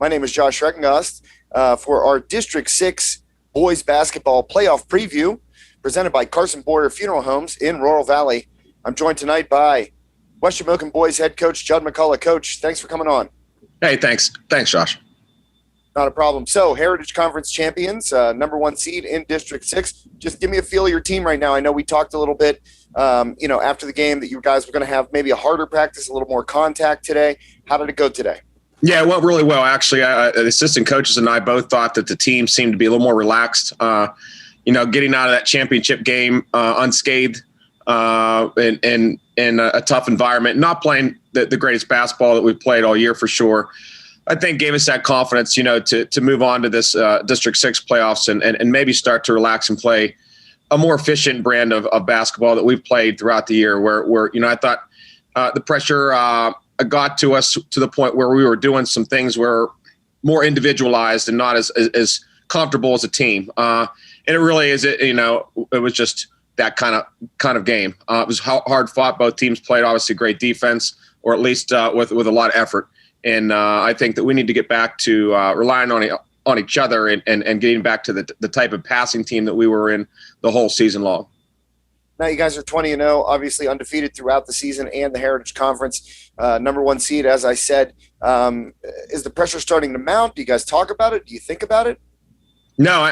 My name is Josh Shreckengost for our District VI boys basketball playoff preview presented by Carson Boyer Funeral Homes in Laurel Valley. I'm joined tonight by West Shamokin boys head coach Judd McCullough. Coach, thanks for coming on. Hey, thanks. Thanks, Josh. Not a problem. So, Heritage Conference champions, number one seed in District 6. Just give me a feel of your team right now. I know we talked a little bit, after the game that you guys were going to have maybe a harder practice, a little more contact today. How did it go today? Yeah, it went really well, actually. The assistant coaches and I both thought that the team seemed to be a little more relaxed, getting out of that championship game unscathed in a tough environment, not playing the greatest basketball that we've played all year for sure. I think gave us that confidence, to move on to this District 6 playoffs and maybe start to relax and play a more efficient brand of basketball that we've played throughout the year where I thought the pressure got to us to the point where we were doing some things where more individualized and not as comfortable as a team. And it really is, it was just that kind of game. It was hard fought. Both teams played obviously great defense, or at least with a lot of effort. And I think that we need to get back to relying on each other and getting back to the type of passing team that we were in the whole season long. Now you guys are 20-0, obviously undefeated throughout the season and the Heritage Conference, number one seed, as I said. Is the pressure starting to mount? Do you guys talk about it? Do you think about it? No,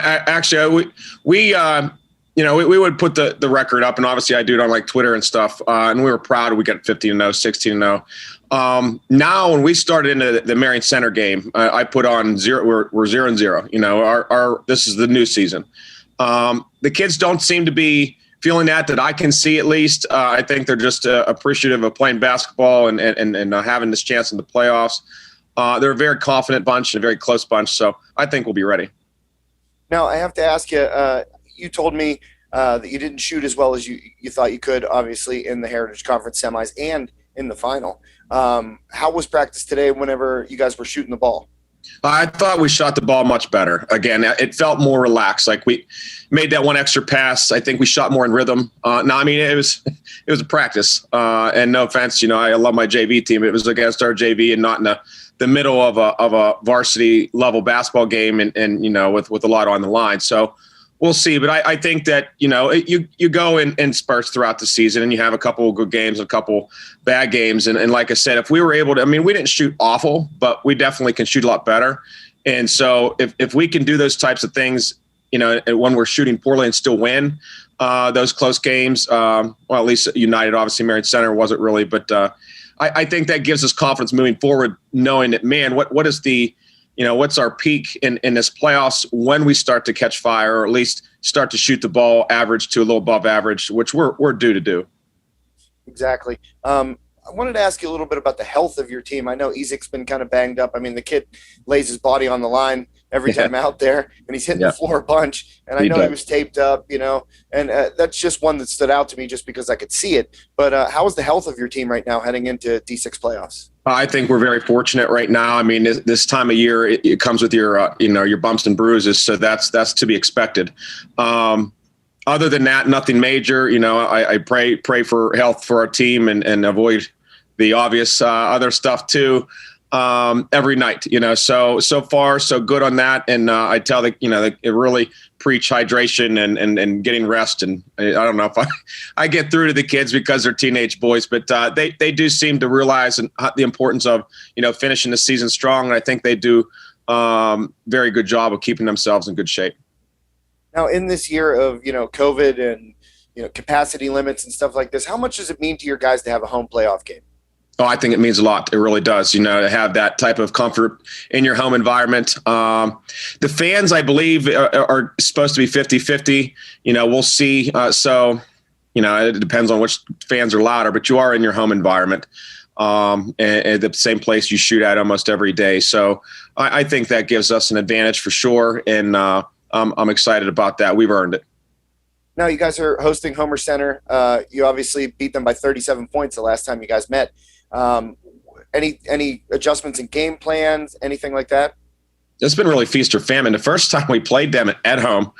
we would put the record up, and obviously I do it on like Twitter and stuff, and we were proud. We got 15-0, 16-0. Now when we started into the Marion Center game, I put on 0. We're 0-0. This is the new season. The kids don't seem to be feeling that I can see, at least. I think they're just appreciative of playing basketball and having this chance in the playoffs. They're a very confident bunch and a very close bunch, so I think we'll be ready. Now, I have to ask you, you told me that you didn't shoot as well as you thought you could, obviously, in the Heritage Conference semis and in the final. How was practice today whenever you guys were shooting the ball? I thought we shot the ball much better. Again, it felt more relaxed. Like we made that one extra pass. I think we shot more in rhythm. It was a practice. And no offense, I love my JV team. It was against our JV and not in the middle of a varsity level basketball game and with a lot on the line. So we'll see. But I think that, you go in spurts throughout the season and you have a couple of good games, a couple bad games. And like I said, if we were able to, we didn't shoot awful, but we definitely can shoot a lot better. And so if we can do those types of things, when we're shooting poorly and still win those close games, at least United, obviously Marion Center wasn't really, but I think that gives us confidence moving forward, knowing that, man, what is the, what's our peak in this playoffs when we start to catch fire, or at least start to shoot the ball average to a little above average, which we're due to do. Exactly. I wanted to ask you a little bit about the health of your team. I know Ezek's been kind of banged up. The kid lays his body on the line every time out there, and he's hitting the floor a bunch. And I know he was taped up, and that's just one that stood out to me just because I could see it. But how is the health of your team right now heading into D6 playoffs? I think we're very fortunate right now. This time of year, it comes with your, your bumps and bruises. So that's to be expected. Other than that, nothing major. I pray for health for our team and avoid the obvious other stuff too. Every night, so far so good on that. And I tell it really preach hydration and getting rest. And I don't know if I get through to the kids because they're teenage boys, but they do seem to realize the importance of, finishing the season strong. And I think they do very good job of keeping themselves in good shape. Now in this year of, COVID and, capacity limits and stuff like this, how much does it mean to your guys to have a home playoff game? Oh, I think it means a lot. It really does, to have that type of comfort in your home environment. The fans, I believe, are supposed to be 50-50. We'll see. It depends on which fans are louder, but you are in your home environment and the same place you shoot at almost every day. So I think that gives us an advantage for sure. And I'm excited about that. We've earned it. Now you guys are hosting Homer Center. You obviously beat them by 37 points the last time you guys met. Any adjustments in game plans, anything like that? It's been really feast or famine. The first time we played them at home,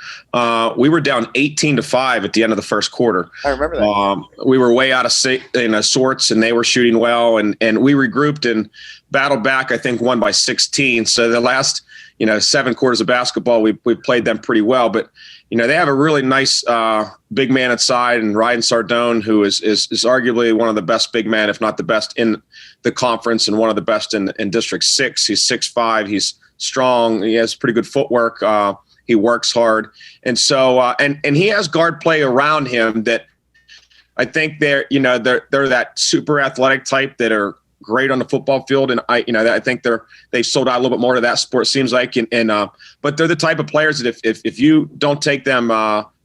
we were down 18-5 at the end of the first quarter. I remember that. We were way out of sorts, and they were shooting well, and we regrouped and battled back. I think won by 16. So the last 7 quarters of basketball, we played them pretty well. But they have a really nice big man inside, and Ryan Sardone, who is arguably one of the best big men, if not the best in the conference, and one of the best in District 6. He's 6'5". He's strong. He has pretty good footwork. He works hard, and so and he has guard play around him that I think they're that super athletic type that are great on the football field, and I think they've sold out a little bit more to that sport, seems like, and but they're the type of players that if you don't take them,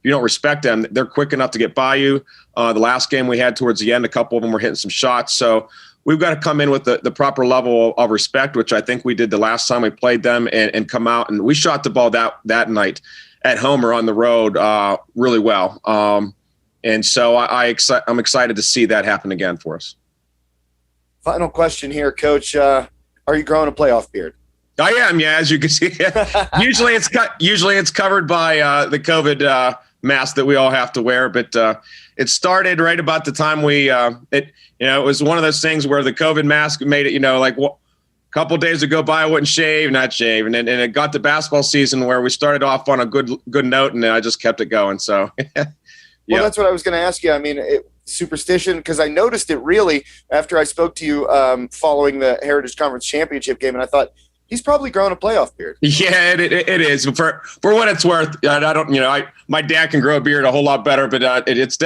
you don't respect them, they're quick enough to get by you. The last game we had towards the end, a couple of them were hitting some shots, so we've got to come in with the proper level of respect, which I think we did the last time we played them, and come out, and we shot the ball that night at home or on the road really well, and so I'm excited to see that happen again for us. Final question here, Coach. Are you growing a playoff beard? I am, yeah. As you can see, usually it's covered by the COVID mask that we all have to wear. But it started right about the time it was one of those things where the COVID mask made it. A couple of days ago by, I wouldn't not shave, and it got to basketball season where we started off on a good note, and I just kept it going. So, well, that's what I was going to ask you. I mean, superstition, because I noticed it really after I spoke to you following the Heritage Conference Championship game, and I thought he's probably grown a playoff beard. Yeah, it is. For what it's worth, I don't. My dad can grow a beard a whole lot better, but it's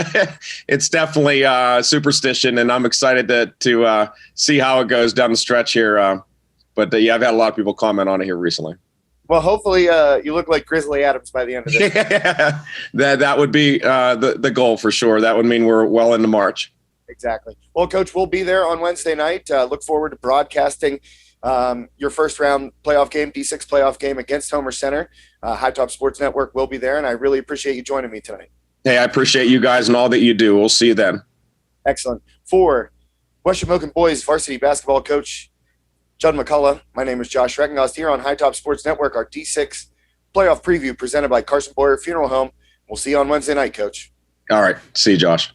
definitely superstition, and I'm excited to see how it goes down the stretch here. But I've had a lot of people comment on it here recently. Well, hopefully you look like Grizzly Adams by the end of this. Yeah, that would be the goal for sure. That would mean we're well into March. Exactly. Well, Coach, we'll be there on Wednesday night. Look forward to broadcasting your first round playoff game, D6 playoff game against Homer Center. High Top Sports Network will be there, and I really appreciate you joining me tonight. Hey, I appreciate you guys and all that you do. We'll see you then. Excellent. For West Shamokin boys varsity basketball coach Judd McCullough, my name is Josh Shreckengost here on High Top Sports Network, our D6 playoff preview presented by Carson Boyer Funeral Home. We'll see you on Wednesday night, Coach. All right. See you, Josh.